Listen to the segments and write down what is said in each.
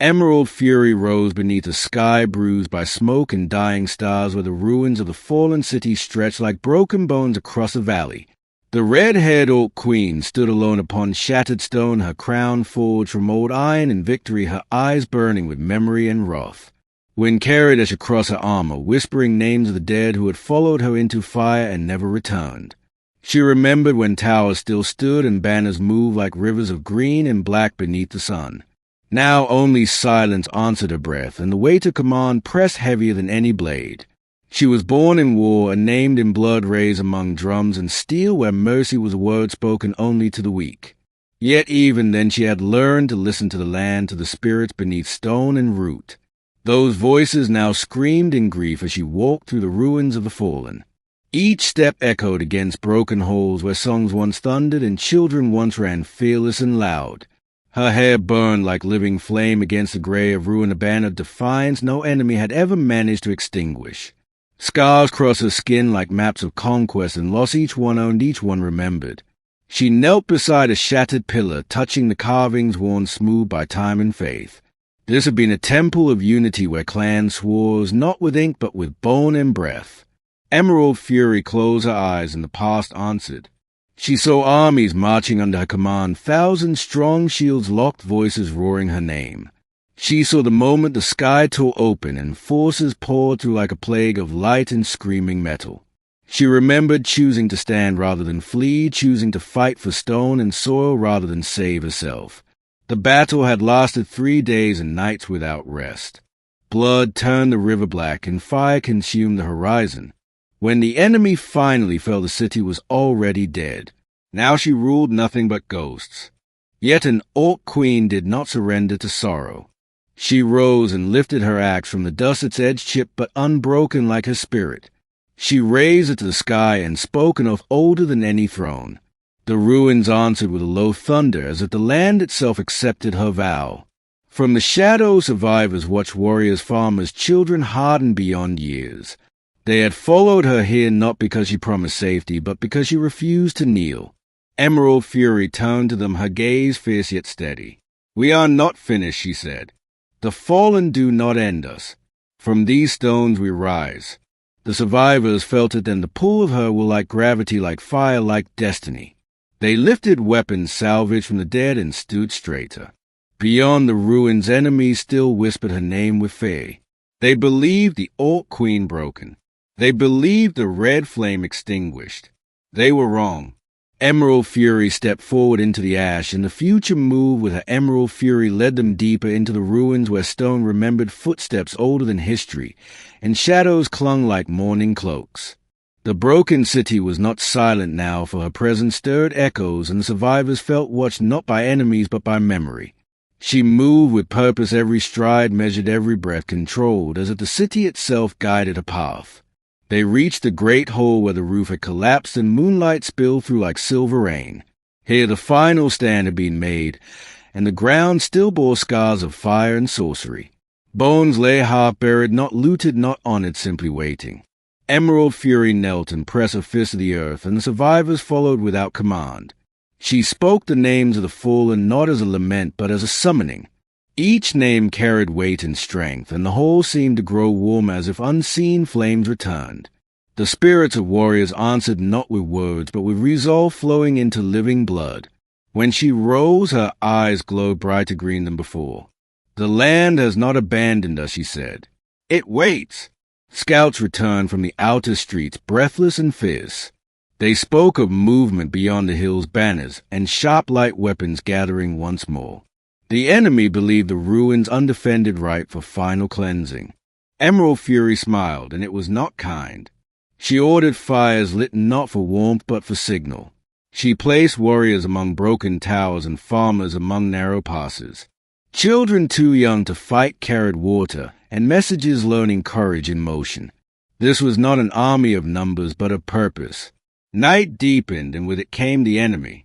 Emerald fury rose beneath a sky bruised by smoke and dying stars where the ruins of the fallen city stretched like broken bones across a valley. The red-haired Orc Queen stood alone upon shattered stone, her crown forged from old iron in victory, her eyes burning with memory and wrath. Wind carried us across her armor, whispering names of the dead who had followed her into fire and never returned. She remembered when towers still stood and banners moved like rivers of green and black beneath the sun. Now only silence answered her breath, and the weight of command pressed heavier than any blade. She was born in war and named in blood raised among drums and steel where mercy was a word spoken only to the weak. Yet even then she had learned to listen to the land, to the spirits beneath stone and root. Those voices now screamed in grief as she walked through the ruins of the fallen. Each step echoed against broken halls where songs once thundered and children once ran fearless and loud. Her hair burned like living flame against the gray of ruin, a banner of defiance no enemy had ever managed to extinguish. Scars crossed her skin like maps of conquest and loss each one owned, each one remembered. She knelt beside a shattered pillar, touching the carvings worn smooth by time and faith. This had been a temple of unity where clans swore, not with ink but with bone and breath. Emerald fury closed her eyes and the past answered. She saw armies marching under her command, thousands strong shields locked, voices roaring her name. She saw the moment the sky tore open and forces poured through like a plague of light and screaming metal. She remembered choosing to stand rather than flee, choosing to fight for stone and soil rather than save herself. The battle had lasted 3 days and nights without rest. Blood turned the river black and fire consumed the horizon. When the enemy finally fell, the city was already dead. Now she ruled nothing but ghosts. Yet an Orc Queen did not surrender to sorrow. She rose and lifted her axe from the dust, its edge chipped but unbroken like her spirit. She raised it to the sky and spoke an oath older than any throne. The ruins answered with a low thunder, as if the land itself accepted her vow. From the shadows survivors watched warriors, farmers, children hardened beyond years. They had followed her here not because she promised safety, but because she refused to kneel. Emerald fury turned to them, her gaze fierce yet steady. "We are not finished," she said. "The fallen do not end us. From these stones we rise." The survivors felt it, and the pull of her will like gravity, like fire, like destiny. They lifted weapons salvaged from the dead and stood straighter. Beyond the ruins, enemies still whispered her name with fear. They believed the Orc Queen broken. They believed the red flame extinguished. They were wrong. Emerald fury stepped forward into the ash, and the future moved with her emerald fury led them deeper into the ruins where stone remembered footsteps older than history, and shadows clung like mourning cloaks. The broken city was not silent now, for her presence stirred echoes, and the survivors felt watched not by enemies but by memory. She moved with purpose, every stride measured, every breath controlled, as if the city itself guided her path. They reached the great hole where the roof had collapsed and moonlight spilled through like silver rain. Here the final stand had been made, and the ground still bore scars of fire and sorcery. Bones lay half-buried, not looted, not honored, simply waiting. Emerald fury knelt and pressed her fist to the earth, and the survivors followed without command. She spoke the names of the fallen not as a lament but as a summoning. Each name carried weight and strength, and the whole seemed to grow warmer as if unseen flames returned. The spirits of warriors answered not with words, but with resolve flowing into living blood. When she rose, her eyes glowed brighter green than before. "The land has not abandoned us," she said. "It waits." Scouts returned from the outer streets, breathless and fierce. They spoke of movement beyond the hills' banners, and sharp light weapons gathering once more. The enemy believed the ruins undefended, ripe for final cleansing. Emerald fury smiled, and it was not kind. She ordered fires lit not for warmth but for signal. She placed warriors among broken towers and farmers among narrow passes. Children too young to fight carried water, and messages learning courage in motion. This was not an army of numbers but of purpose. Night deepened, and with it came the enemy.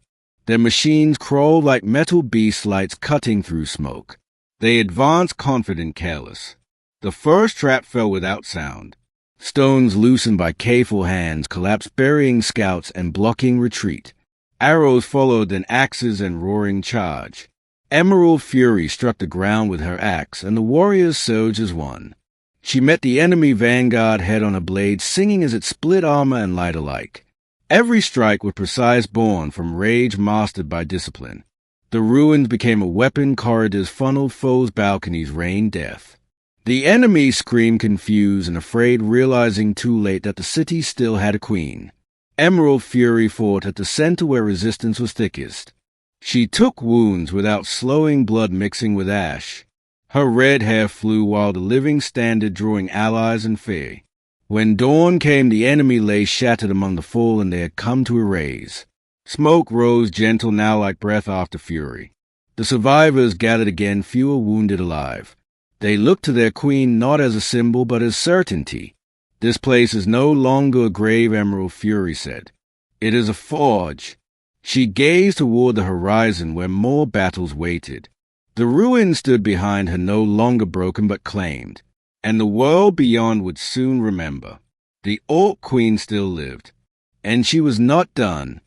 Their machines crawled like metal beasts, lights cutting through smoke. They advanced confident, careless. The first trap fell without sound. Stones loosened by careful hands collapsed, burying scouts and blocking retreat. Arrows followed, then axes and roaring charge. Emerald Fury struck the ground with her axe, and the warriors surged as one. She met the enemy vanguard head on her blade, singing as it split armor and light alike. Every strike was precise, born from rage mastered by discipline. The ruins became a weapon, corridors funneled, foes' balconies rained death. The enemy screamed confused and afraid, realizing too late that the city still had a queen. Emerald Fury fought at the center where resistance was thickest. She took wounds without slowing, blood mixing with ash. Her red hair flew while the living standard drawing allies and fear. When dawn came, the enemy lay shattered among the fallen they had come to erase. Smoke rose gentle now like breath after fury. The survivors gathered again, fewer wounded alive. They looked to their queen not as a symbol but as certainty. This place is no longer a grave, Emerald Fury said. It is a forge. She gazed toward the horizon where more battles waited. The ruins stood behind her, no longer broken but claimed, and the world beyond would soon remember. The Orc Queen still lived, and she was not done.